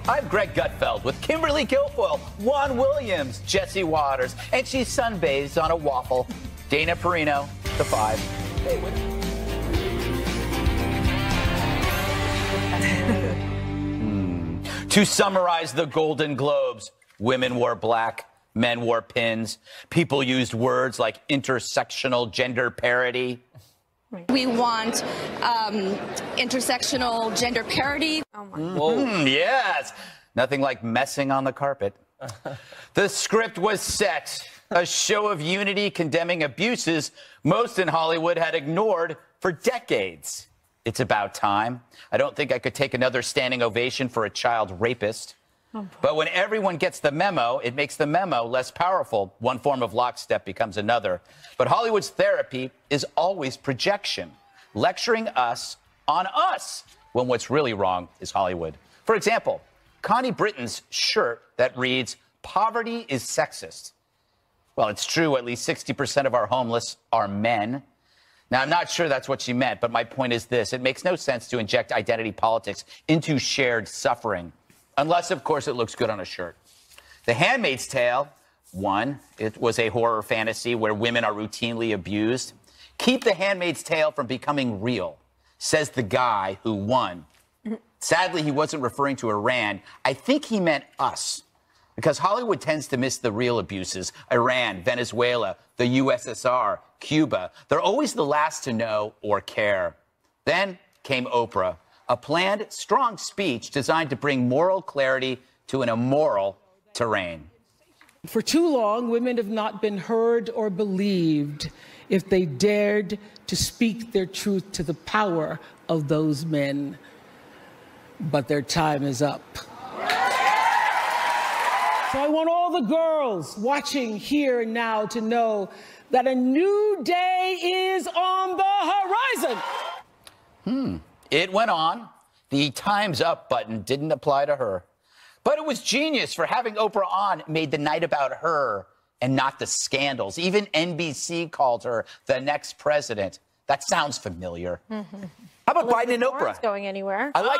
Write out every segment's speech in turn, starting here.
I'm Greg Gutfeld with Kimberly Guilfoyle, Juan Williams, Jesse Waters, and she's sunbathed on a waffle. Dana Perino, the 5. Hey, To summarize the Golden Globes, women wore black, men wore pins. People used words like intersectional gender parity. We want intersectional gender parity. Oh my. Yes, nothing like messing on the carpet. The script was set, a show of unity condemning abuses most in Hollywood had ignored for decades. It's about time. I don't think I could take another standing ovation for a child rapist. But when everyone gets the memo, it makes the memo less powerful. One form of lockstep becomes another. But Hollywood's therapy is always projection, lecturing us on us when what's really wrong is Hollywood. For example, Connie Britton's shirt that reads, "Poverty is sexist." Well, it's true, at least 60% of our homeless are men. Now, I'm not sure that's what she meant, but my point is this. It makes no sense to inject identity politics into shared suffering. Unless, of course, it looks good on a shirt. The Handmaid's Tale, it was a horror fantasy where women are routinely abused. Keep The Handmaid's Tale from becoming real, says the guy who won. Sadly, he wasn't referring to Iran. I think he meant us, because Hollywood tends to miss the real abuses. Iran, Venezuela, the USSR, Cuba. They're always the last to know or care. Then came Oprah. A planned, strong speech designed to bring moral clarity to an immoral terrain. For too long, women have not been heard or believed if they dared to speak their truth to the power of those men. But their time is up. So I want all the girls watching here and now to know that a new day is on the horizon. It went on. The Time's Up button didn't apply to her. But it was genius, for having Oprah on made the night about her and not the scandals. Even NBC called her the next president. That sounds familiar. How about Biden and Oprah? Going anywhere? I like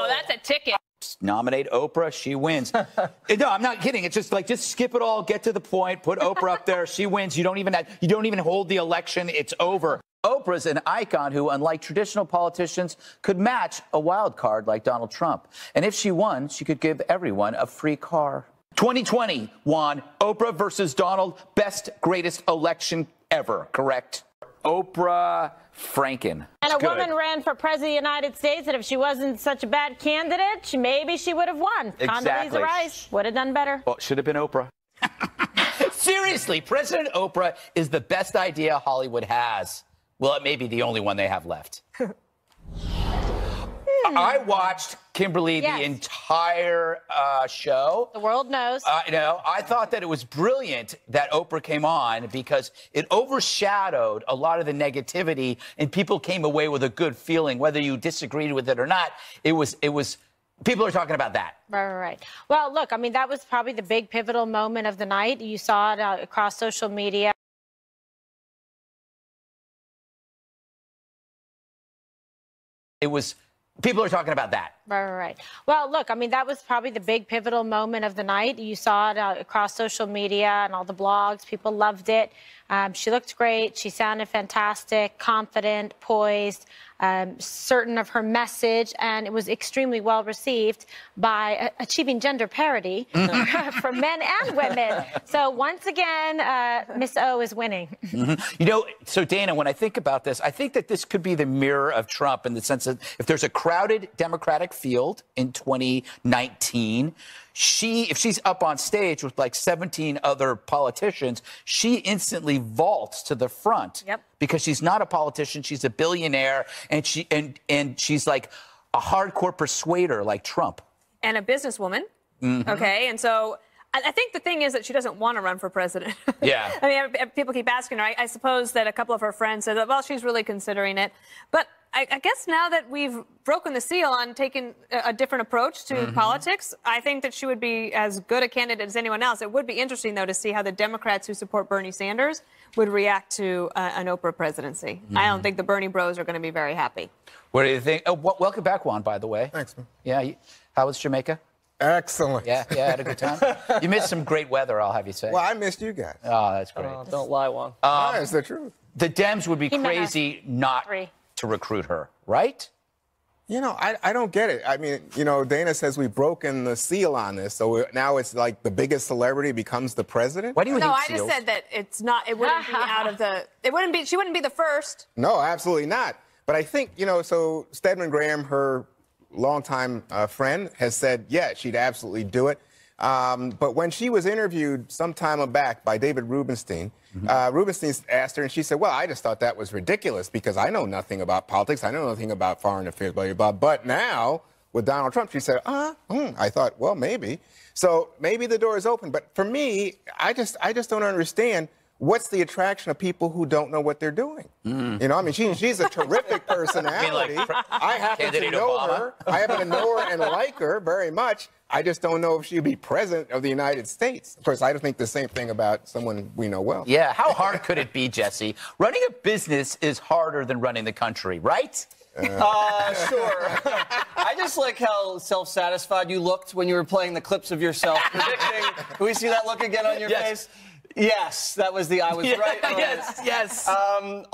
that's a ticket. Nominate Oprah, she wins. No, I'm not kidding. It's just like, just skip it all, get to the point, put Oprah up there, she wins. You don't even hold the election. It's over. Oprah's an icon who, unlike traditional politicians, could match a wild card like Donald Trump. And if she won, she could give everyone a free car. 2020, Juan, Oprah versus Donald, best, greatest election ever, correct? Oprah Franken. And a woman ran for president of the United States, and if she wasn't such a bad candidate, maybe she would have won. Exactly. Condoleezza Rice would have done better. Well, should have been Oprah. Seriously, President Oprah is the best idea Hollywood has. Well, it may be the only one they have left. I watched, Kimberly, the entire show. The world knows. I thought that it was brilliant that Oprah came on because it overshadowed a lot of the negativity and people came away with a good feeling, whether you disagreed with it or not. It was people are talking about that. Right. Well, look, I mean, that was probably the big pivotal moment of the night. You saw it across social media. People are talking about that. Right. Well, look, I mean, that was probably the big pivotal moment of the night. You saw it across social media and all the blogs. People loved it. She looked great. She sounded fantastic, confident, poised, certain of her message, and it was extremely well received by achieving gender parity for men and women. So once again, Miss O is winning. So Dana, when I think about this, I think that this could be the mirror of Trump in the sense that if there's a crowded Democratic field in 2019, if she's up on stage with like 17 other politicians, she instantly vaults to the front. Yep. Because she's not a politician, she's a billionaire, and she's like a hardcore persuader like Trump. And a businesswoman. Okay, and so I think the thing is that she doesn't want to run for president. Yeah. I mean, people keep asking her. I suppose that a couple of her friends said that, well, she's really considering it. But I guess now that we've broken the seal on taking a different approach to politics, I think that she would be as good a candidate as anyone else. It would be interesting, though, to see how the Democrats who support Bernie Sanders would react to an Oprah presidency. I don't think the Bernie bros are going to be very happy. What do you think? Oh, welcome back, Juan, by the way. Thanks, man. Yeah. How was Jamaica? Excellent. Yeah, had a good time. You missed some great weather, I'll have you say. Well, I missed you guys. Oh, that's great. Don't lie, Juan. It's the truth. The Dems would be crazy not to recruit her, right? You know, I don't get it. I mean, you know, Dana says we've broken the seal on this, so now it's like the biggest celebrity becomes the president. Why do you No, hate I just seals? said that it's not. It wouldn't be out of the. It wouldn't be. She wouldn't be the first. No, absolutely not. But I think, you know, so Stedman Graham, her longtime friend, has said, yeah, she'd absolutely do it. But when she was interviewed some time back by David Rubenstein, Rubenstein asked her, and she said, well, I just thought that was ridiculous because I know nothing about politics. I know nothing about foreign affairs, blah, blah, blah. But now, with Donald Trump, she said, I thought, well, maybe. So maybe the door is open. But for me, I just don't understand. What's the attraction of people who don't know what they're doing? You know, I mean, she's a terrific personality. I happen to know her. I happen to know her and like her very much. I just don't know if she'd be president of the United States. Of course, I don't think the same thing about someone we know well. Yeah, how hard could it be, Jesse? Running a business is harder than running the country, right? Sure. I just like how self-satisfied you looked when you were playing the clips of yourself predicting. Can we see that look again on your face? Yes, that was the I was right. Yes.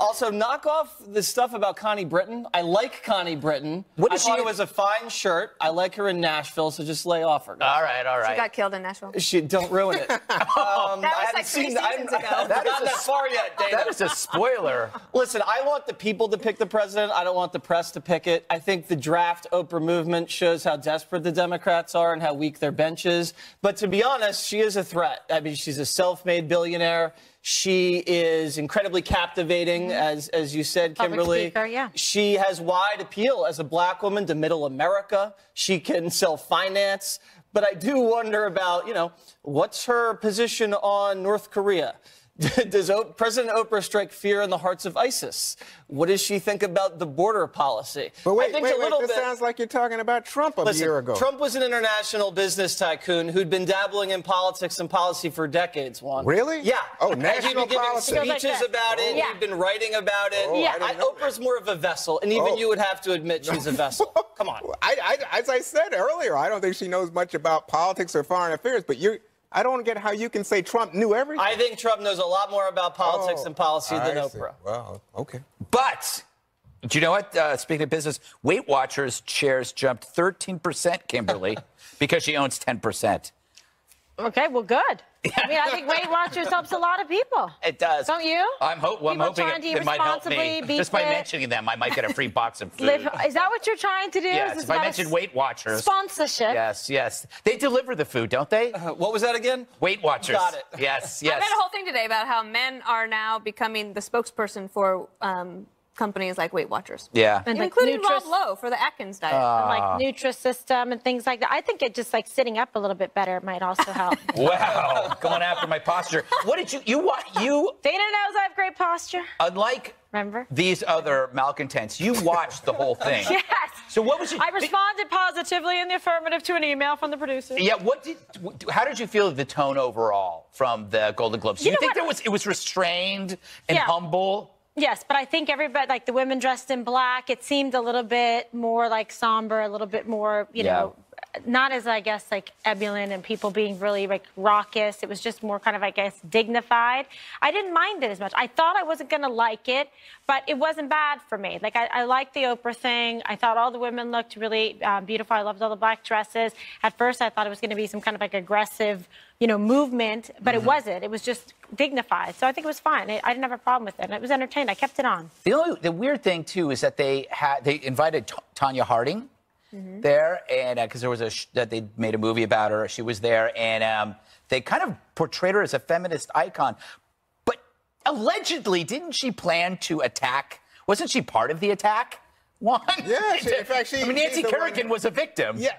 Also, knock off the stuff about Connie Britton. I like Connie Britton. I thought it was a fine shirt. I like her in Nashville, so just lay off her. All right. She got killed in Nashville. Don't ruin it. That was like 3 seasons ago. Not that far yet, Dana. That is a spoiler. Listen, I want the people to pick the president. I don't want the press to pick it. I think the draft Oprah movement shows how desperate the Democrats are and how weak their bench is. But to be honest, she is a threat. I mean, she's a self-made billionaire. She is incredibly captivating, as you said, Kimberly. Public speaker, yeah. She has wide appeal as a black woman to middle America. She can self-finance. But I do wonder about, you know, what's her position on North Korea? Does President Oprah strike fear in the hearts of ISIS? What does she think about the border policy? But wait, I think this sounds like you're talking about Trump a year ago. Trump was an international business tycoon who'd been dabbling in politics and policy for decades, Juan. Really? Yeah. Oh, national politics. He'd been giving speeches about it. Yeah. He'd been writing about it. Oprah's more of a vessel, and even you would have to admit she's a vessel. Come on. As I said earlier, I don't think she knows much about politics or foreign affairs, but I don't get how you can say Trump knew everything. I think Trump knows a lot more about politics and policy than Oprah. Well, okay. But do you know what? Speaking of business, Weight Watchers shares jumped 13%, Kimberly, because she owns 10%. Okay, well, good. I mean, I think Weight Watchers helps a lot of people. It does. Don't you? I'm hoping it might help me. Just by mentioning them, I might get a free box of food. Is that what you're trying to do? Yes, if I mention Weight Watchers. Sponsorship. Yes. They deliver the food, don't they? What was that again? Weight Watchers. Got it. Yes. I read a whole thing today about how men are now becoming the spokesperson for companies like Weight Watchers. Yeah. And including Rob Lowe for the Atkins diet. Like Nutrisystem and things like that. I think it just like sitting up a little bit better might also help. Wow. Going after my posture. What did you Dana knows I have great posture. Unlike Remember? These other malcontents, you watched the whole thing. Yes. So what was it? I responded positively in the affirmative to an email from the producer. Yeah, how did you feel the tone overall from the Golden Globes? Do you think it was restrained and humble? Yes, but I think everybody, like the women dressed in black, it seemed a little bit more like somber, a little bit more, you know, not as, I guess, like ebullient and people being really like raucous. It was just more kind of, I guess, dignified. I didn't mind it as much. I thought I wasn't going to like it, but it wasn't bad for me. Like, I liked the Oprah thing. I thought all the women looked really beautiful. I loved all the black dresses. At first, I thought it was going to be some kind of like aggressive, you know, movement, but it wasn't. It was just dignified. So I think it was fine. I didn't have a problem with it. And it was entertained. I kept it on. The weird thing, too, is that they invited Tanya Harding there, and because there was that they made a movie about her. She was there, and they kind of portrayed her as a feminist icon. But allegedly, didn't she plan to attack? Wasn't she part of the attack? Juan? Yeah, in fact, Nancy Kerrigan was a victim. Yeah,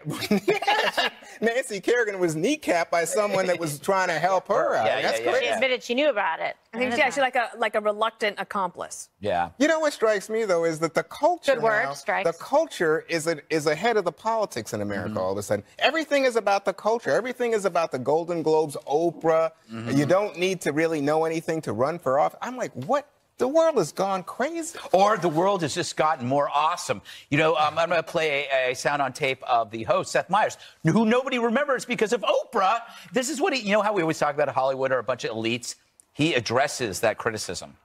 Nancy Kerrigan was kneecapped by someone that was trying to help her out. That's crazy. She admitted she knew about it. I think she's actually like a reluctant accomplice. Yeah. You know what strikes me though is that the culture Good word, now, strikes. the culture is ahead of the politics in America all of a sudden. Everything is about the culture. Everything is about the Golden Globes, Oprah. You don't need to really know anything to run for office. I'm like, what The world has gone crazy. Or the world has just gotten more awesome. You know, I'm going to play a sound on tape of the host, Seth Meyers, who nobody remembers because of Oprah. This is what he, you know how we always talk about Hollywood or a bunch of elites? He addresses that criticism.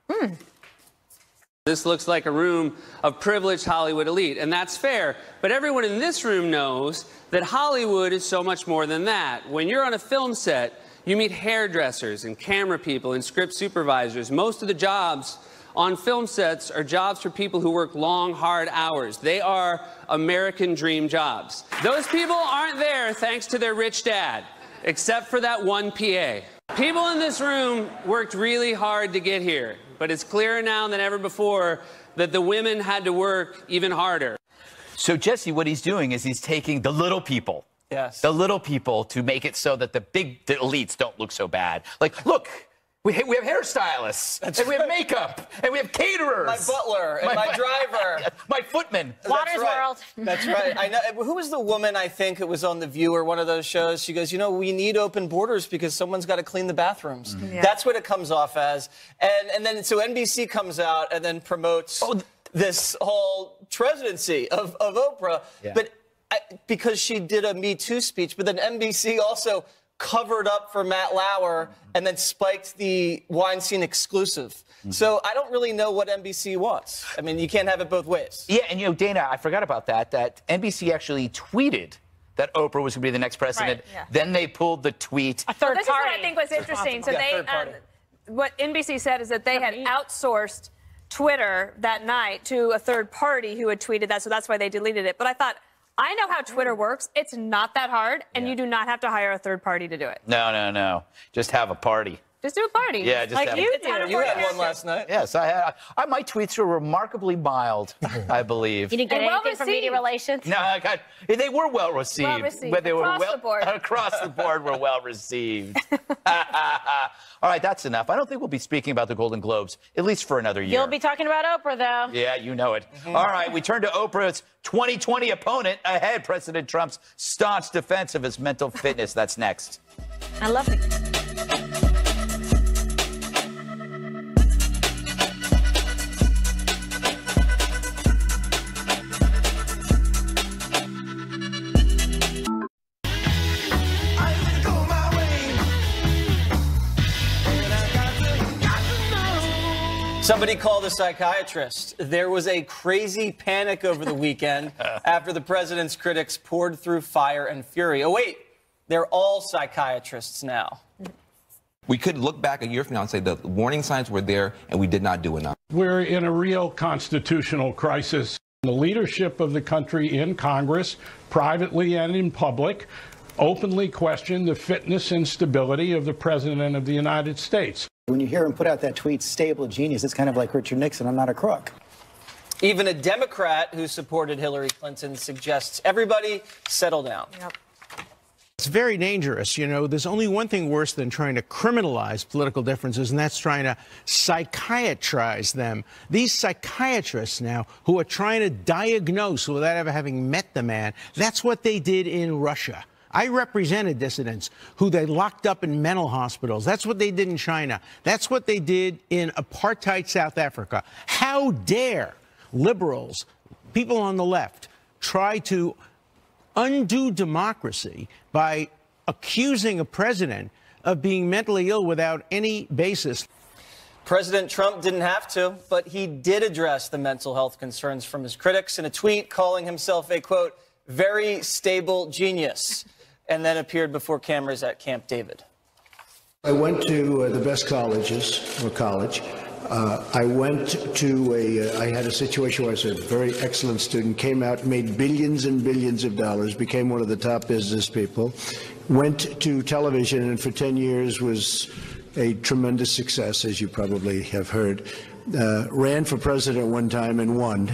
This looks like a room of privileged Hollywood elite, and that's fair. But everyone in this room knows that Hollywood is so much more than that. When you're on a film set, you meet hairdressers and camera people and script supervisors. Most of the jobs on film sets are jobs for people who work long, hard hours. They are American dream jobs. Those people aren't there thanks to their rich dad, except for that one PA. People in this room worked really hard to get here, but it's clearer now than ever before that the women had to work even harder. So, Jesse, what he's doing is he's taking the little people. Yes. The little people to make it so that the elites don't look so bad. Like, look, we have hairstylists, we have makeup, and we have caterers. My butler and my driver. My footman. Water's World. That's right. I know. Who was the woman, I think it was on The View or one of those shows? She goes, you know, we need open borders because someone's got to clean the bathrooms. Yeah. That's what it comes off as. And then so NBC comes out and then promotes this whole presidency of Oprah. Yeah. But because she did a Me Too speech, but then NBC also covered up for Matt Lauer and then spiked the Weinstein exclusive. So I don't really know what NBC wants. I mean, you can't have it both ways. Yeah, and you know, Dana, I forgot about that NBC actually tweeted that Oprah was going to be the next president. Right, yeah. Then they pulled the tweet. A third This party. is what I think was interesting. So third party. what NBC said is that they had outsourced Twitter that night to a third party who had tweeted that, so that's why they deleted it. But I thought, I know how Twitter works. It's not that hard, and you do not have to hire a third party to do it. No. Just have a party. Just do a party. Yeah, just like have you a- do. You had one last night. Yes, I had. My tweets were remarkably mild, I believe. You didn't get And anything from media well-received. relations? No, I got, they were well received. Well received. But they were Across the board. Across the board were well received. All right, that's enough. I don't think we'll be speaking about the Golden Globes, at least for another year. You'll be talking about Oprah, though. Yeah, you know it. All right, we turn to Oprah's 2020 opponent ahead, President Trump's staunch defense of his mental fitness. That's next. I love it. Somebody called a psychiatrist. There was a crazy panic over the weekend after the president's critics poured through fire and fury. Oh, wait, they're all psychiatrists now. We could look back a year from now and say the warning signs were there and we did not do enough. We're in a real constitutional crisis. The leadership of the country in Congress, privately and in public, openly questioned the fitness and stability of the President of the United States. When you hear him put out that tweet, stable genius, it's kind of like Richard Nixon, I'm not a crook. Even a Democrat who supported Hillary Clinton suggests everybody settle down. Yep. It's very dangerous. You know, there's only one thing worse than trying to criminalize political differences, and that's trying to psychiatrize them. These psychiatrists now who are trying to diagnose without ever having met the man, that's what they did in Russia. I represented dissidents who they locked up in mental hospitals. That's what they did in China. That's what they did in apartheid South Africa. How dare liberals, people on the left, try to undo democracy by accusing a president of being mentally ill without any basis? President Trump didn't have to, but he did address the mental health concerns from his critics in a tweet calling himself a, quote, very stable genius, and then appeared before cameras at Camp David. I went to the best colleges, or college. I went to I had a situation where I was a very excellent student, came out, made billions and billions of dollars, became one of the top business people, went to television, and for 10 years was a tremendous success, as you probably have heard. Ran for president one time and won.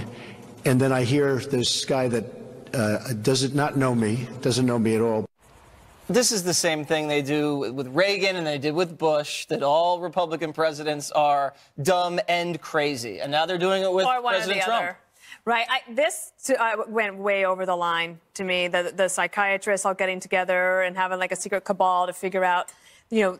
And then I hear this guy that doesn't know me at all. This is the same thing they do with Reagan and they did with Bush, that all Republican presidents are dumb and crazy. And now they're doing it with President Trump. Right. This went way over the line to me. The psychiatrists all getting together and having like a secret cabal to figure out, you know,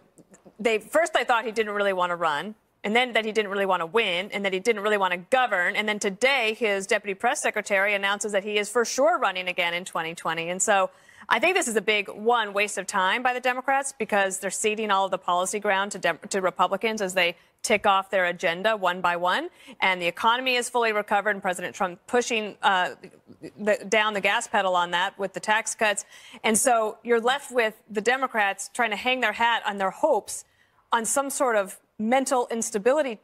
I thought he didn't really want to run. and then that he didn't really want to win, and that he didn't really want to govern. And then today, his deputy press secretary announces that he is for sure running again in 2020. And so I think this is a big, waste of time by the Democrats, because they're ceding all of the policy ground to Republicans as they tick off their agenda one by one. And the economy is fully recovered, and President Trump pushing down the gas pedal on that with the tax cuts. And so you're left with the Democrats trying to hang their hat on their hopes on some sort of mental instability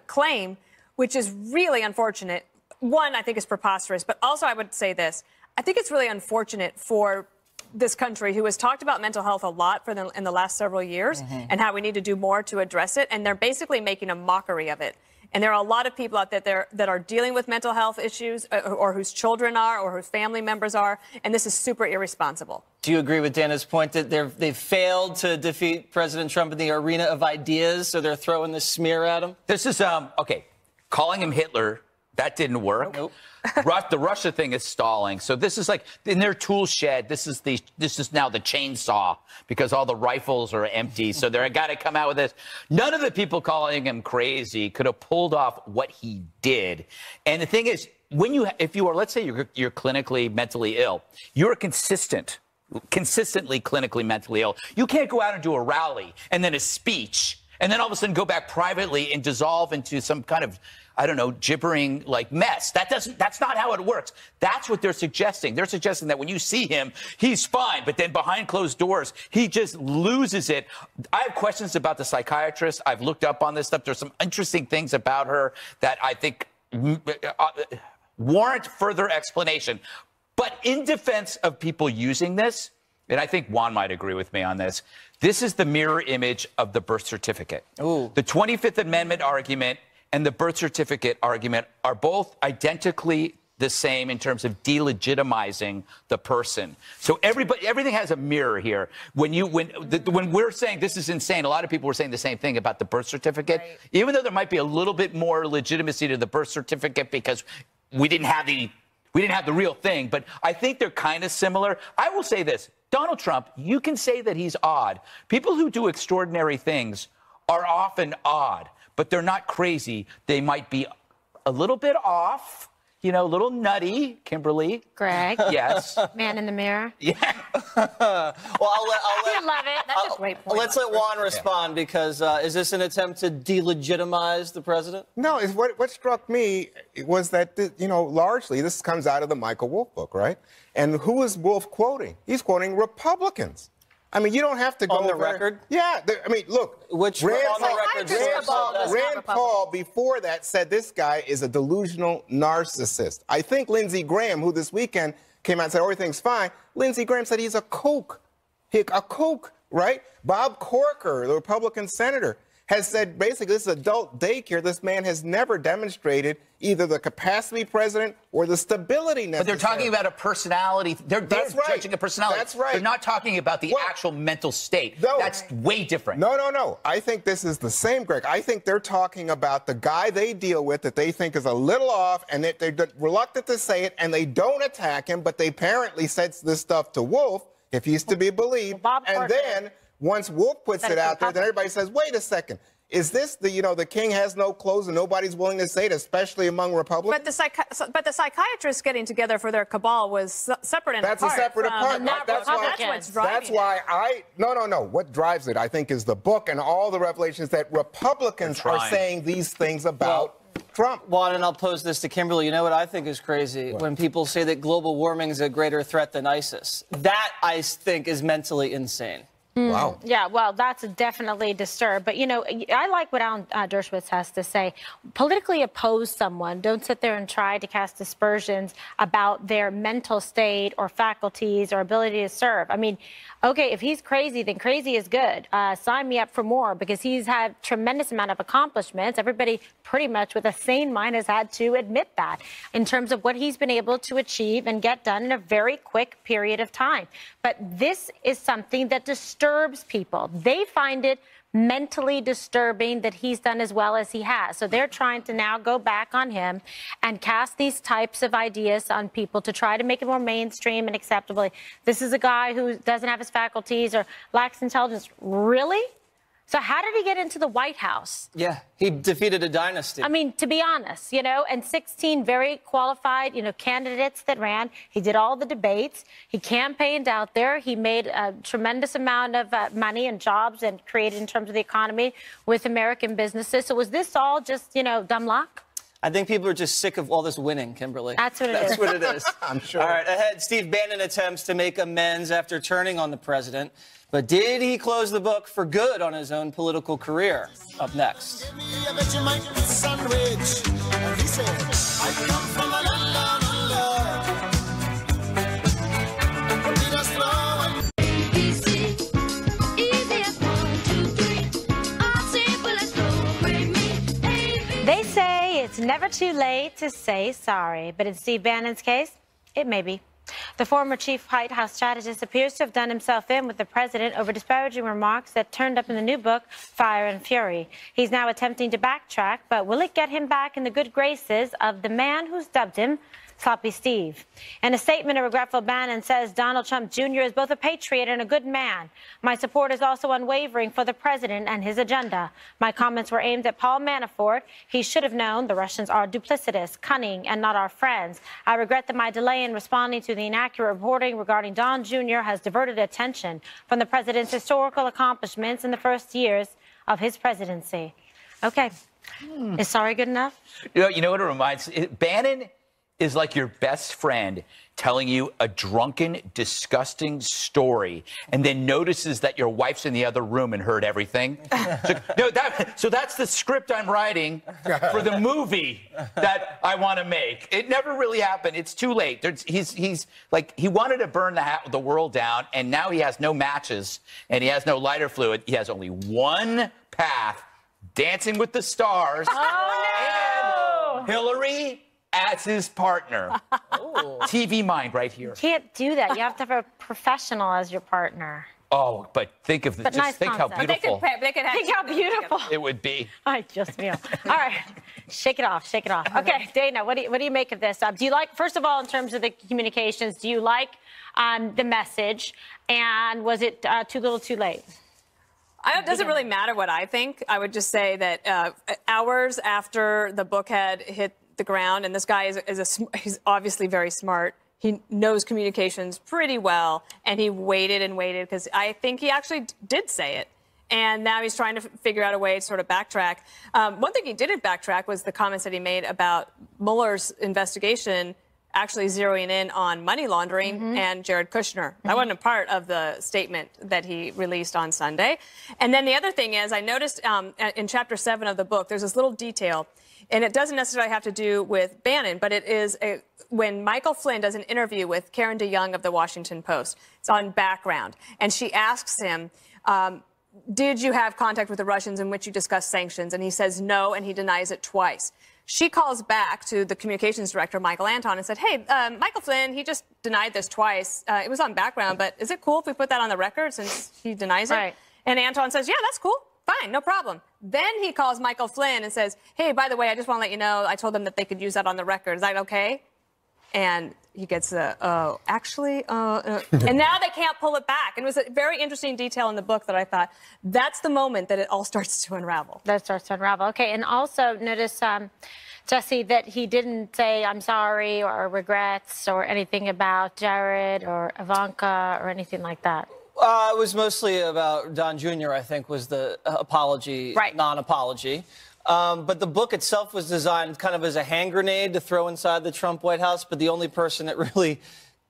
claim, which is really unfortunate. One, I think is preposterous, but also I would say this. I think it's really unfortunate for this country, who has talked about mental health a lot in the last several years, and how we need to do more to address it. And they're basically making a mockery of it. And there are a lot of people out there that are dealing with mental health issues, or whose children are, or whose family members are. And this is super irresponsible. Do you agree with Dana's point that they've failed to defeat President Trump in the arena of ideas, so they're throwing this smear at him? This is, okay, calling him Hitler, that didn't work. Nope. The Russia thing is stalling. So this is like in their tool shed. This is now the chainsaw, because all the rifles are empty. So they're got to come out with this. None of the people calling him crazy could have pulled off what he did. And the thing is, if you are, let's say you're clinically mentally ill, you're consistently clinically mentally ill. You can't go out and do a rally and then a speech and then all of a sudden go back privately and dissolve into some kind of, I don't know, gibbering like mess. That's not how it works. That's what they're suggesting. They're suggesting that when you see him, he's fine, but then behind closed doors, he just loses it. I have questions about the psychiatrist. I've looked up on this stuff. There's some interesting things about her that I think warrant further explanation. But in defense of people using this, and I think Juan might agree with me on this, this is the mirror image of the birth certificate. Ooh. The 25th Amendment argument and the birth certificate argument are both identically the same in terms of delegitimizing the person. So everything has a mirror here. When we're saying this is insane, a lot of people were saying the same thing about the birth certificate. Right. Even though there might be a little bit more legitimacy to the birth certificate because we didn't have the real thing, but I think they're kind of similar. I will say this, Donald Trump, you can say that he's odd. People who do extraordinary things are often odd, but they're not crazy. They might be a little bit off, you know, a little nutty, Kimberly. Greg. Yes. Man in the mirror. Yeah. Well, I love it. That's a great point. Let's let Juan respond, because is this an attempt to delegitimize the president? No, what struck me was that, you know, largely this comes out of the Michael Wolff book, right? And who is Wolff quoting? He's quoting Republicans. I mean, you don't have to go on the record. Yeah, I mean, look. Which Rand on the record? Rand Paul before that said this guy is a delusional narcissist. I think Lindsey Graham, who this weekend came out and said everything's fine, Lindsey Graham said he's a kook. Right? Bob Corker, the Republican senator, has said basically this is adult daycare. This man has never demonstrated either the capacity president or the stability necessary. But they're talking about a personality. They're judging a personality. That's right. They're not talking about the actual mental state. No. That's way different. No. I think this is the same, Greg. I think they're talking about the guy they deal with that they think is a little off, and that they're reluctant to say it, and they don't attack him, but they apparently said this stuff to Wolff, if he's to be believed. And then once Wolff puts it out there, then everybody says, wait a second. Is this the king has no clothes and nobody's willing to say it, especially among Republicans? But the psychiatrists getting together for their cabal was separate and apart. That's a separate apart. That's what's driving No. What drives it, I think, is the book and all the revelations that Republicans are saying these things about Trump. Juan, and I'll pose this to Kimberly. You know what I think is crazy? What? When people say that global warming is a greater threat than ISIS. That, I think, is mentally insane. Wow. Yeah, well, that's definitely disturbed. But, you know, I like what Alan Dershowitz has to say. Politically oppose someone. Don't sit there and try to cast aspersions about their mental state or faculties or ability to serve. I mean, okay, if he's crazy, then crazy is good. Sign me up for more, because he's had tremendous amount of accomplishments. Everybody pretty much with a sane mind has had to admit that in terms of what he's been able to achieve and get done in a very quick period of time. But this is something that disturbs people. They find it mentally disturbing that he's done as well as he has. So they're trying to now go back on him and cast these types of ideas on people to try to make it more mainstream and acceptable. This is a guy who doesn't have his faculties or lacks intelligence. Really? So how did he get into the White House? Yeah, he defeated a dynasty. I mean, to be honest, and 16 very qualified, candidates that ran. He did all the debates. He campaigned out there. He made a tremendous amount of money and jobs and created in terms of the economy with American businesses. So was this all just, dumb luck? I think people are just sick of all this winning, Kimberly. That's what it is. That's what it is. I'm sure. All right, ahead, Steve Bannon attempts to make amends after turning on the president. But did he close the book for good on his own political career? Up next. They say it's never too late to say sorry, but in Steve Bannon's case, it may be. The former chief White House strategist appears to have done himself in with the president over disparaging remarks that turned up in the new book, Fire and Fury. He's now attempting to backtrack, but will it get him back in the good graces of the man who's dubbed him Sloppy Steve? In a statement, a regretful Bannon says Donald Trump Jr. is both a patriot and a good man. My support is also unwavering for the president and his agenda. My comments were aimed at Paul Manafort. He should have known the Russians are duplicitous, cunning, and not our friends. I regret that my delay in responding to the inaccurate reporting regarding Don Jr. has diverted attention from the president's historical accomplishments in the first years of his presidency. Okay. Is sorry good enough? You know what it reminds me? Bannon is like your best friend telling you a drunken, disgusting story and then notices that your wife's in the other room and heard everything. So that's the script I'm writing for the movie that I want to make. It never really happened. It's too late. He's like, he wanted to burn the world down, and now he has no matches and he has no lighter fluid. He has only one path, Dancing with the Stars. Oh, no! And Hillary as his partner. TV mind right here. You can't do that. You have to have a professional as your partner. Oh, but think of Nice think how concept. beautiful Think how beautiful it would be. I just feel. All right, shake it off, shake it off. Okay, Dana, what do you make of this? Do you like, first of all, in terms of the communications, do you like the message, and was it too little, too late? It doesn't really matter what I think. I would just say that hours after the book had hit the ground, and this guy he's obviously very smart. He knows communications pretty well, and he waited and waited because I think he actually did say it. And now he's trying to figure out a way to sort of backtrack. One thing he didn't backtrack was the comments that he made about Mueller's investigation actually zeroing in on money laundering and Jared Kushner. That wasn't a part of the statement that he released on Sunday. And then the other thing is, I noticed in Chapter 7 of the book, there's this little detail, and it doesn't necessarily have to do with Bannon, but it is when Michael Flynn does an interview with Karen DeYoung of the Washington Post. It's on background. And she asks him, did you have contact with the Russians in which you discussed sanctions? And he says no, and he denies it twice. She calls back to the communications director, Michael Anton, and said, hey, Michael Flynn, he just denied this twice. It was on background, but is it cool if we put that on the record since he denies it? Right. And Anton says, yeah, that's cool. Fine, no problem. Then he calls Michael Flynn and says, hey, by the way, I just want to let you know, I told them that they could use that on the record. Is that okay? And he gets and now they can't pull it back. And it was a very interesting detail in the book that I thought, that's the moment that it all starts to unravel. That starts to unravel. Okay, and also notice, Jesse, that he didn't say I'm sorry or regrets or anything about Jared or Ivanka or anything like that. It was mostly about Don Jr., I think, was the apology, non-apology. But the book itself was designed kind of as a hand grenade to throw inside the Trump White House, but the only person that really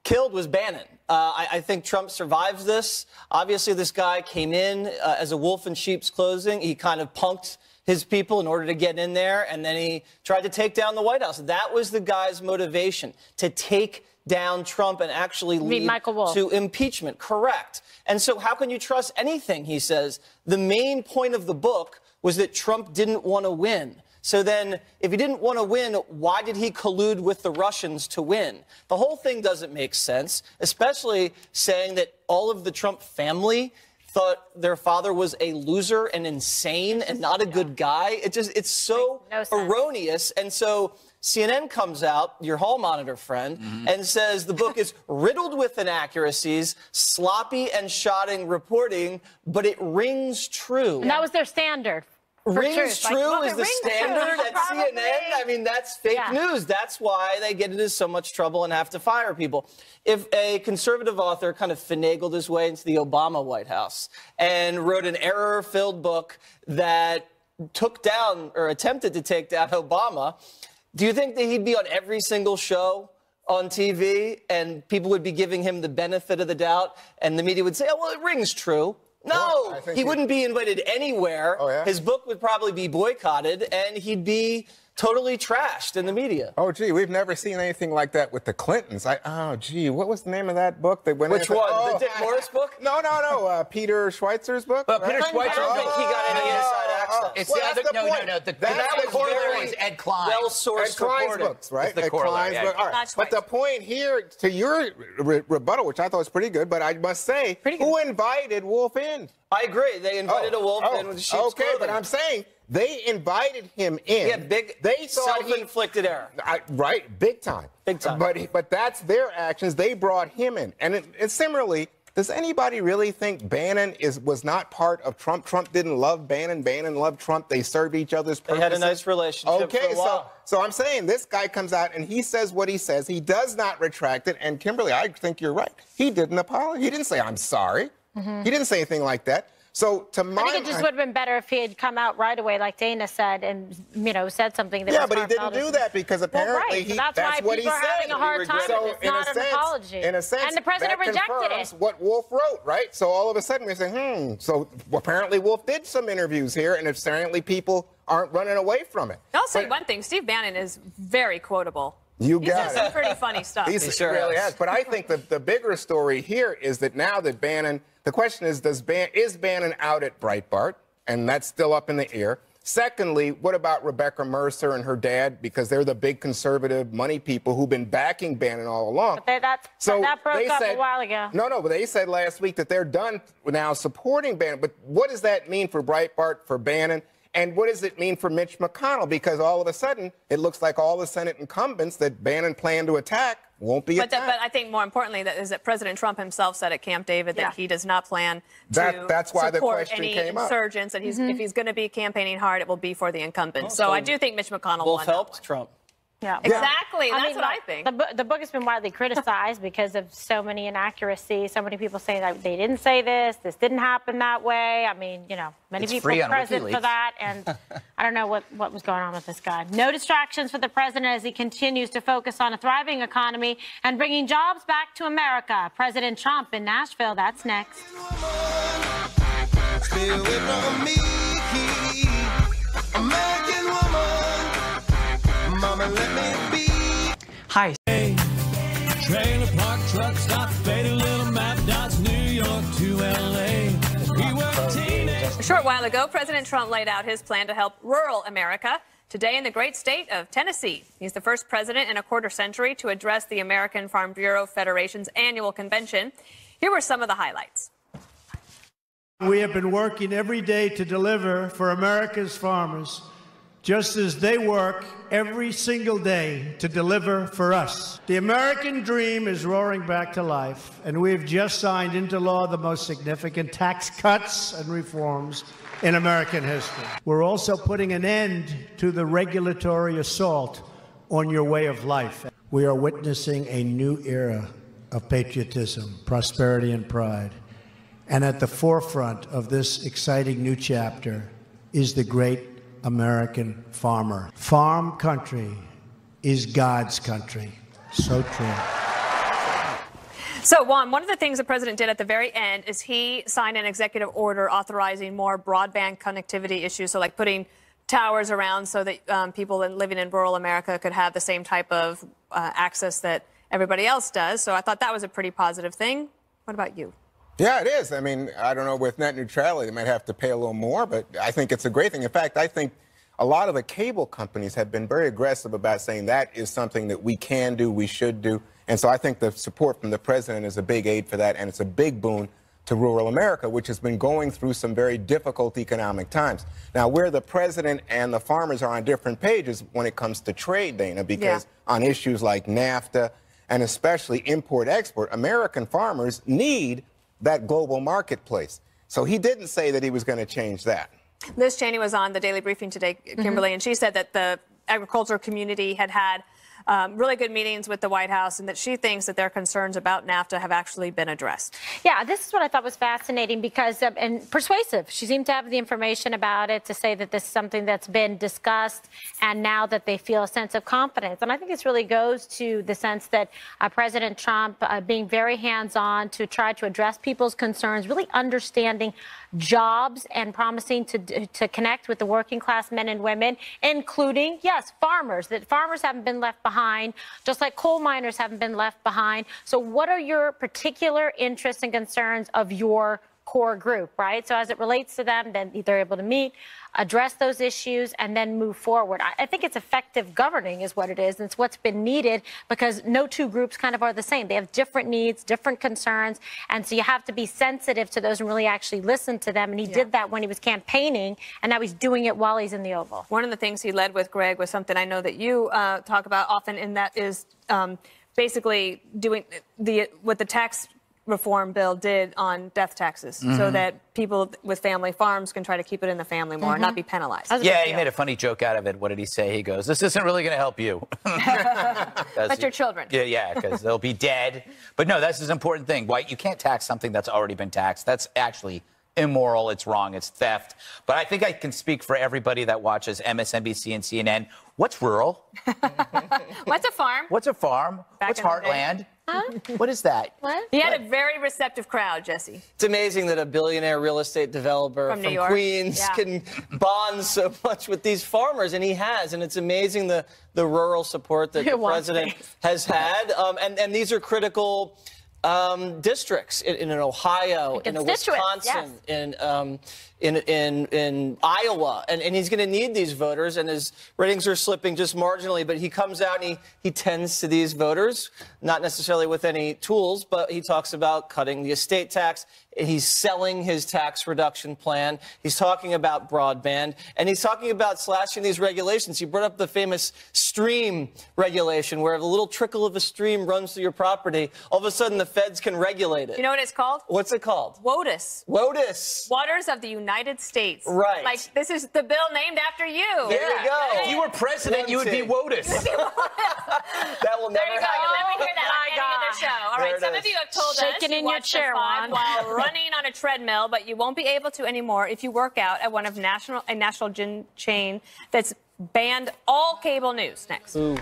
killed was Bannon. I think Trump survives this. Obviously, this guy came in as a wolf in sheep's clothing. He kind of punked his people in order to get in there, and then he tried to take down the White House. That was the guy's motivation, to take down Trump and actually lead to impeachment. Correct. And so how can you trust anything he says? The main point of the book was that Trump didn't want to win. So then, if he didn't want to win, why did he collude with the Russians to win? The whole thing doesn't make sense, especially saying that all of the Trump family thought their father was a loser and insane and not a good guy. It's so erroneous. And so CNN comes out, your hall monitor friend, and says the book is riddled with inaccuracies, sloppy and shoddy reporting, but it rings true. And that was their standard. Rings true is the rings standard true. at CNN? I mean, that's fake news. That's why they get into so much trouble and have to fire people. If a conservative author kind of finagled his way into the Obama White House and wrote an error-filled book that took down or attempted to take down Obama, do you think that he'd be on every single show on TV and people would be giving him the benefit of the doubt and the media would say, oh, well, it rings true? No, he wouldn't be invited anywhere. Oh, yeah? His book would probably be boycotted, and he'd be totally trashed in the media. Oh, gee, we've never seen anything like that with the Clintons. Oh, gee, what was the name of that book? They went Which one? The Dick Morris book? No. Peter Schweitzer's book? But Peter Schweitzer, I don't think he got any inside access. It's Well, the other, that's the point. no. That was very Ed Klein. well-sourced Ed Klein's reporting. books, right? It's the Ed corollary, Klein's book. All right. But the point here, to your rebuttal, which I thought was pretty good, but I must say, who invited Wolf in? I agree. They invited a wolf in with sheep's clothing. But I'm saying they invited him in. Yeah, they self-inflicted error. Right, big time. Big time. But that's their actions. They brought him in. And similarly, does anybody really think Bannon was not part of Trump? Trump didn't love Bannon. Bannon loved Trump. They served each other's purposes. They had a nice relationship for a while. So I'm saying this guy comes out and he says what he says. He does not retract it. And Kimberly, I think you're right. He didn't apologize. He didn't say, I'm sorry. He didn't say anything like that. So to my I think it just would have been better if he had come out right away, like Dana said, and said something that was but he didn't do that because apparently that's what why he people are said. having a hard time. So It's not an apology. In a sense, and the president that rejected confirms it. what Wolf wrote, right? So all of a sudden we're saying, So apparently Wolf did some interviews here, and apparently people aren't running away from it. I'll say one thing: Steve Bannon is very quotable. You He's got done some pretty funny stuff. He sure really has. But I think the bigger story here is that now that Bannon, the question is, is Bannon out at Breitbart? And that's still up in the air. Secondly, what about Rebecca Mercer and her dad? Because they're the big conservative money people who've been backing Bannon all along. But that broke up a while ago. No, but they said last week that they're done now supporting Bannon. But what does that mean for Breitbart, for Bannon? And what does it mean for Mitch McConnell? Because all of a sudden, it looks like all the Senate incumbents that Bannon planned to attack won't be attacked. But I think more importantly that President Trump himself said at Camp David that he does not plan to that's why the support question any came up. insurgents, and if he's going to be campaigning hard, it will be for the incumbents. So I do think Mitch McConnell Wolf helped Trump. Yeah, exactly. That's what I think. The book has been widely criticized because of so many inaccuracies. So many people saying that they didn't say this didn't happen that way. I mean, many people present for that, and I don't know what was going on with this guy. No distractions for the president as he continues to focus on a thriving economy and bringing jobs back to America. President Trump in Nashville. That's next. Stay away from me, American woman. Mama, let me be. Hi. Trailer park truck stop, faded little map dots, New York to LA. We were teenagers. A short while ago, President Trump laid out his plan to help rural America. Today in the great state of Tennessee, he's the first president in a quarter century to address the American Farm Bureau Federation's annual convention. Here were some of the highlights. We have been working every day to deliver for America's farmers, just as they work every single day to deliver for us. The American dream is roaring back to life, and we've just signed into law the most significant tax cuts and reforms in American history. We're also putting an end to the regulatory assault on your way of life. We are witnessing a new era of patriotism, prosperity, and pride. And at the forefront of this exciting new chapter is the great American farmer. Farm country is God's country. So true. So, Juan, one of the things the president did at the very end is he signed an executive order authorizing more broadband connectivity issues, so like putting towers around so that people living in rural America could have the same type of access that everybody else does. So I thought that was a pretty positive thing. What about you? Yeah, it is. I mean, I don't know, with net neutrality, they might have to pay a little more, but I think it's a great thing. In fact, I think a lot of the cable companies have been very aggressive about saying that is something that we can do, we should do. And so I think the support from the president is a big aid for that, and it's a big boon to rural America, which has been going through some very difficult economic times. Now, where the president and the farmers are on different pages when it comes to trade, Dana, because on issues like NAFTA and especially import-export, American farmers need that global marketplace. So he didn't say that he was going to change that. Liz Cheney was on the Daily Briefing today, Kimberly, and she said that the agricultural community had really good meetings with the White House, and that she thinks that their concerns about NAFTA have actually been addressed. Yeah, this is what I thought was fascinating because, and persuasive. She seemed to have the information about it to say that this is something that's been discussed, and now that they feel a sense of confidence. And I think this really goes to the sense that President Trump being very hands-on to try to address people's concerns, really understanding jobs and promising to connect with the working class men and women, including, yes, farmers, that farmers haven't been left behind, just like coal miners haven't been left behind. So what are your particular interests and concerns of your core group, right? So as it relates to them, then they're able to meet, address those issues, and then move forward. I think it's effective governing is what it is. And it's what's been needed because no two groups kind of are the same. They have different needs, different concerns. And so you have to be sensitive to those and really actually listen to them. And he did that when he was campaigning, and now he's doing it while he's in the Oval. One of the things he led with, Greg, was something I know that you talk about often, and that is basically doing what the tax reform bill did on death taxes so that people with family farms can try to keep it in the family more and not be penalized. Yeah, he made a funny joke out of it. What did he say? He goes, this isn't really going to help you. But your children. Yeah, because they'll be dead. But no, that's an important thing. Why you can't tax something that's already been taxed. That's actually immoral. It's wrong. It's theft. But I think I can speak for everybody that watches MSNBC and CNN. What's rural? What's a farm? What's a farm? What's heartland? Huh? What is that? What? He had a very receptive crowd, Jesse. It's amazing that a billionaire real estate developer from New York. Queens can bond so much with these farmers, and he has. And it's amazing the rural support that the president has had. And these are critical districts in Ohio, in Wisconsin, in Iowa, and he's going to need these voters, and his ratings are slipping just marginally, but he comes out and he tends to these voters, not necessarily with any tools, but he talks about cutting the estate tax. He's selling his tax reduction plan. He's talking about broadband, and he's talking about slashing these regulations. He brought up the famous stream regulation, where if a little trickle of a stream runs through your property, all of a sudden the feds can regulate it. You know what it's called? What's it called? WOTUS. WOTUS. Waters of the United States. Right. Like, this is the bill named after you. There you go. If you were president, you would be WOTUS. That will There never you go. happen. Let me hear that on any other show. All right, some of you have told us Shaking you in your watch chair, the five Juan. while running on a treadmill, but you won't be able to anymore if you work out at one of a national gym chain that's banned all cable news. Next. Ooh.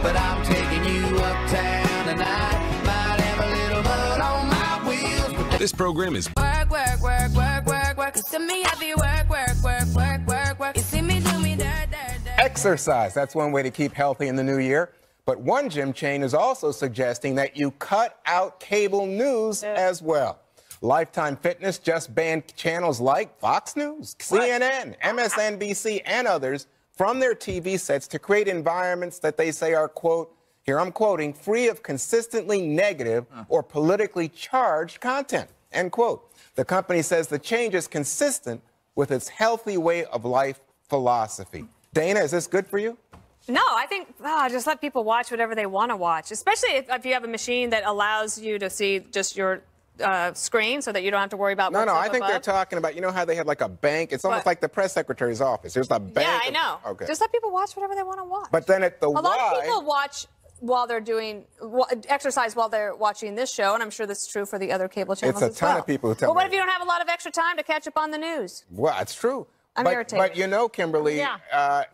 But I'm taking you uptown tonight. Might have a little mud on my wheels. This program is Work, work, work, work, work, work. You see me heavy work, work, work, work, work, work. You see me do me that. Exercise. That's one way to keep healthy in the new year. But one gym chain is also suggesting that you cut out cable news as well. Lifetime Fitness just banned channels like Fox News, CNN, MSNBC, and others from their TV sets to create environments that they say are, quote, here I'm quoting, free of consistently negative or politically charged content, end quote. The company says the change is consistent with its healthy way of life philosophy. Dana, is this good for you? No, I think just let people watch whatever they want to watch, especially if you have a machine that allows you to see just your screen so that you don't have to worry about what's No, up I think above. they're talking about, you know how they have like a bank? It's almost like the press secretary's office. There's a bank. Yeah, I know. Okay. Just let people watch whatever they want to watch. But then at the A lot of people watch while they're doing exercise while they're watching this show, and I'm sure this is true for the other cable channels It's a ton of people who tell But what me. if you don't have a lot of extra time to catch up on the news? Well, it's true. I'm irritated. But you know, Kimberly,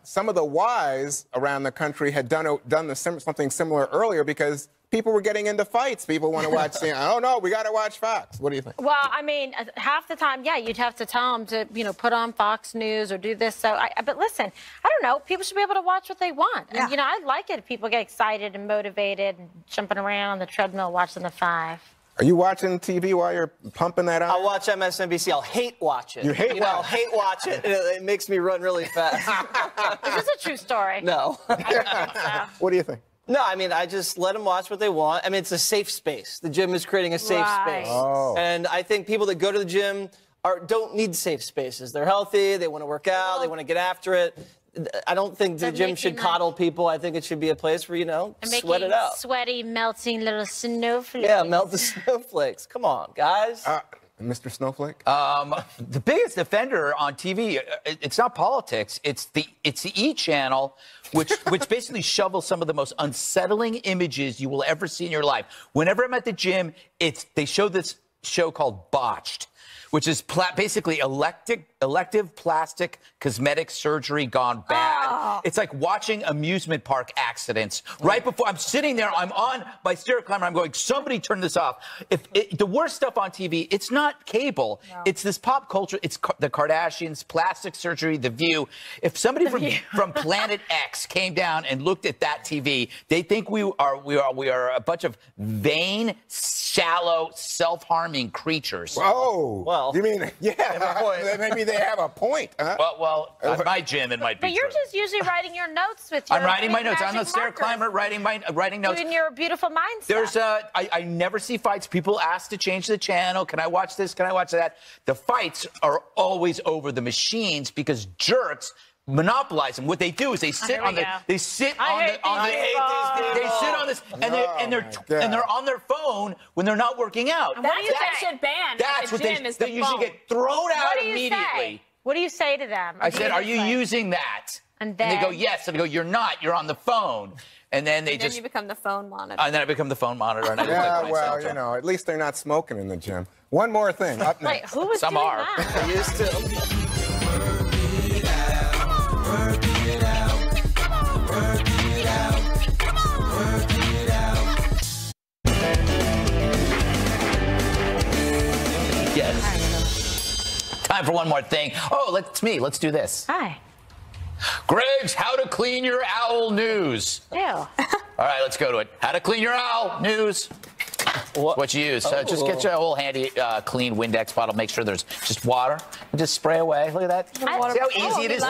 some of the wise around the country had done something similar earlier because people were getting into fights. People want to watch CNN. Oh, no, we got to watch Fox. What do you think? Well, I mean, half the time, yeah, you'd have to tell them to, put on Fox News or do this. So, but listen, I don't know. People should be able to watch what they want. Yeah. And, I like it if people get excited and motivated and jumping around on the treadmill watching the 5. Are you watching TV while you're pumping that out? I'll watch MSNBC. I'll hate watch it. You hate watch I'll hate watch it. It makes me run really fast. Is this a true story? No. What do you think? No, I mean, I just let them watch what they want. I mean, it's a safe space. The gym is creating a safe space. Oh. And I think people that go to the gym don't need safe spaces. They're healthy. They want to work out. They want to get after it. I don't think the gym should coddle people. I think it should be a place where, sweat it out. Sweaty, melting little snowflakes. Yeah, melt the snowflakes. Come on, guys. Mr. Snowflake? The biggest offender on TV, it's not politics, it's the E! channel, which basically shovels some of the most unsettling images you will ever see in your life. Whenever I'm at the gym, they show this show called Botched, which is basically elective plastic cosmetic surgery gone bad. Oh. It's like watching amusement park accidents. Right before I'm sitting there, I'm on my stair climber, I'm going, somebody turn this off. The worst stuff on TV, it's not cable. No. It's this pop culture. It's the Kardashians, plastic surgery, The View. If somebody from Planet X came down and looked at that TV, they think we are a bunch of vain, shallow, self-harming creatures. Oh, well, you mean, maybe they have a point, huh? Well, at my gym, it might be. But you're just usually writing your notes with your. I'm writing my notes. I'm the stair climber, writing notes. Doing your beautiful mind stuff. I never see fights. People ask to change the channel. Can I watch this? Can I watch that? The fights are always over the machines because jerks monopolize them. What they do is they sit on this, and they're on their phone when they're not working out. And what do you say? Should ban That's what they usually get thrown out immediately. What do you say to them? I said, "Are you using that?" And they go, "Yes." And I go, "You're not. You're on the phone." And then you become the phone monitor. And then I become the phone monitor. And at least they're not smoking in the gym. One more thing. Up next. Wait, who was Some doing are. that? I used to. Yes. Time for one more thing. Oh, it's me. Let's do this. Hi. Greg's How to Clean Your Owl News. Ew. All right, let's go to it. How to clean your owl news. What you use. Just get your whole handy clean Windex bottle. Make sure there's just water and just spray away. Look at that. See how easy it is?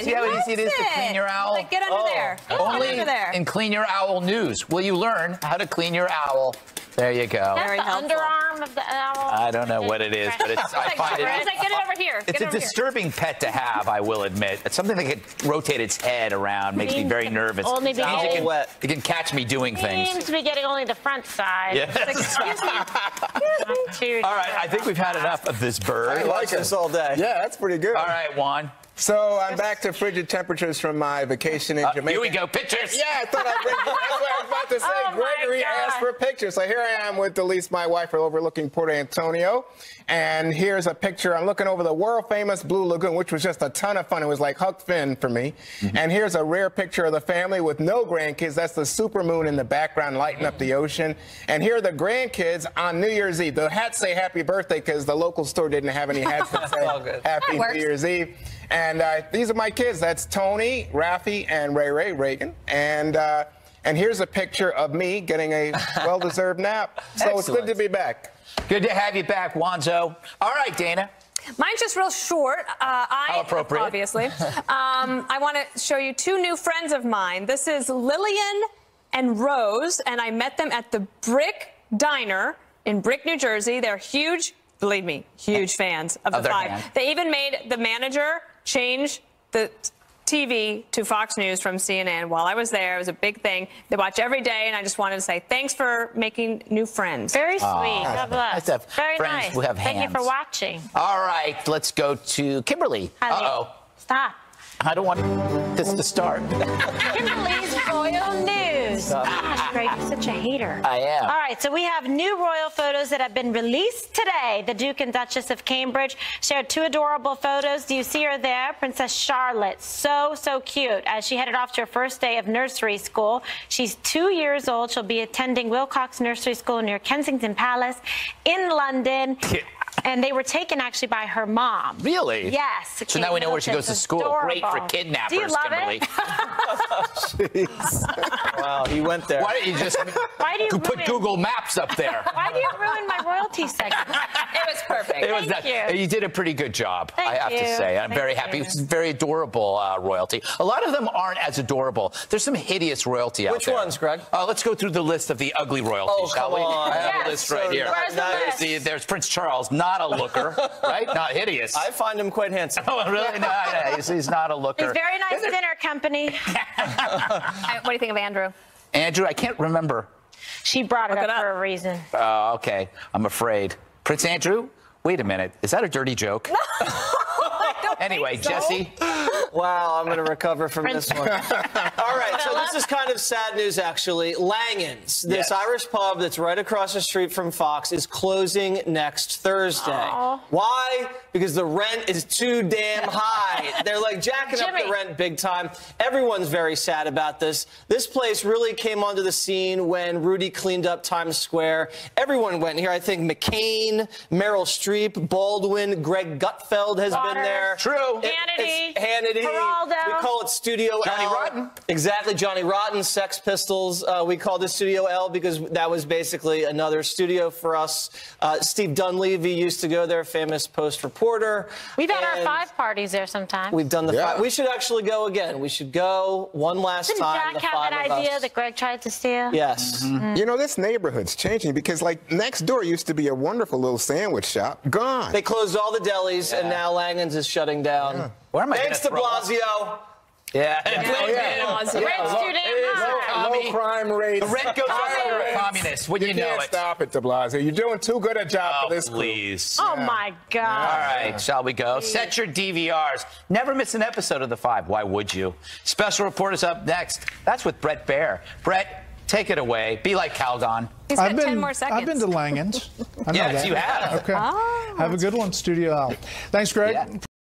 See how easy it is to clean your owl? Like, get under there. Only in Clean Your Owl News will you learn how to clean your owl. There you go. That's the underarm of the owl. I don't know what it is, but I find it. It's like, get it over here. It's a disturbing pet to have, I will admit. It's something that can rotate its head around, makes me very nervous. It can catch me doing things. Seems to be getting only the front side. Yes. All right, I think we've had enough of this bird. I like this all day. Yeah, that's pretty good. All right, Juan. So I'm back to frigid temperatures from my vacation in Jamaica. Here we go, pictures. Yeah, I thought I'd bring. That's what I was about to say. Gregory asked for pictures. So here I am with Delise, my wife, overlooking Puerto Antonio. And here's a picture. I'm looking over the world-famous Blue Lagoon, which was just a ton of fun. It was like Huck Finn for me. And here's a rare picture of the family with no grandkids. That's the supermoon in the background lighting up the ocean. And here are the grandkids on New Year's Eve. The hats say happy birthday because the local store didn't have any hats that say happy New Year's Eve. And these are my kids. That's Tony, Rafi, and Ray Reagan. And here's a picture of me getting a well-deserved nap. So it's good to be back. Good to have you back, Juanzo. All right, Dana. Mine's just real short. How appropriate. Obviously. I want to show you two new friends of mine. This is Lillian and Rose, and I met them at the Brick Diner in Brick, New Jersey. They're huge, believe me, huge fans of the Five. They even made the manager change the TV to Fox News from CNN while I was there. It was a big thing. They watch every day, and I just wanted to say thanks for making new friends. Very sweet. God bless. Nice. Very friends nice. who have Thank hands. you for watching. All right, let's go to Kimberly. Uh-oh. Stop. I don't want this to start. Kimberly's Royal News. Gosh, Greg, you're such a hater. I am. All right, so we have new royal photos that have been released today. The Duke and Duchess of Cambridge shared two adorable photos. Do you see her there? Princess Charlotte. So cute. As she headed off to her first day of nursery school. She's 2 years old. She'll be attending Wilcox Nursery School near Kensington Palace in London. And they were taken actually by her mom. Really? Yes. So now we know where she goes to school. Adorable. Great for kidnappers, Do you love Kimberly. it? Wow, he went there. Why don't you just put Google Maps up there? Why do you ruin my royalty segment? It was perfect. Thank you. You did a pretty good job, Thank I have to you. say. I'm Thank very happy. you. It's very adorable royalty. A lot of them aren't as adorable. There's some hideous royalty out Which there. ones, Greg? Let's go through the list of the ugly royalty, Oh, shall we? come on. I have a Yes. list right here. Where's the list? There's Prince Charles, not a looker, right? Not hideous. I find him quite handsome. Oh, really? No, he's not a looker. He's very nice dinner company. What do you think of Andrew? Andrew, I can't remember. She brought it Look up it up. for a reason. Oh, okay. I'm afraid. Prince Andrew? Wait a minute. Is that a dirty joke? Anyway, Jesse. Wow, I'm going to recover from this one. All right, so this is kind of sad news, actually. Langan's, this Irish pub that's right across the street from Fox, is closing next Thursday. Aww. Why? Because the rent is too damn high. They're like jacking up the rent big time. Everyone's very sad about this. This place really came onto the scene when Rudy cleaned up Times Square. Everyone went here. I think McCain, Meryl Streep, Baldwin, Greg Gutfeld has been there. True. Hannity. Hannity. Geraldo. We call it Studio Johnny L. Rotten. Exactly, Johnny Rotten, Sex Pistols. We called it Studio L because that was basically another studio for us. Steve Dunleavy used to go there, famous Post reporter. We've had our 5 parties there sometime. We've done the 5. We should actually go again. We should go one last Didn't time. Jack the have 5 that of idea us. that Greg tried to steal? Yes. You know, this neighborhood's changing because, like, next door used to be a wonderful little sandwich shop. Gone. They closed all the delis, and now Langan's is shutting down. Where am I Thanks to gonna throw up? Blasio. Yeah. Rent's too damn high. Low crime rates. The rent goes up for the communists. Wouldn't you know can't it? stop it, de Blasio. You're doing too good a job for this please. Oh, my God. All right, shall we go? Set your DVRs. Never miss an episode of The 5. Why would you? Special report is up next. That's with Brett Baer. Brett, take it away. Be like Calgon. He's got 10 more seconds. I've been to Langan's. I know Yes, that. you have. Okay. Have a good one, Studio L. Thanks, Greg. Yeah.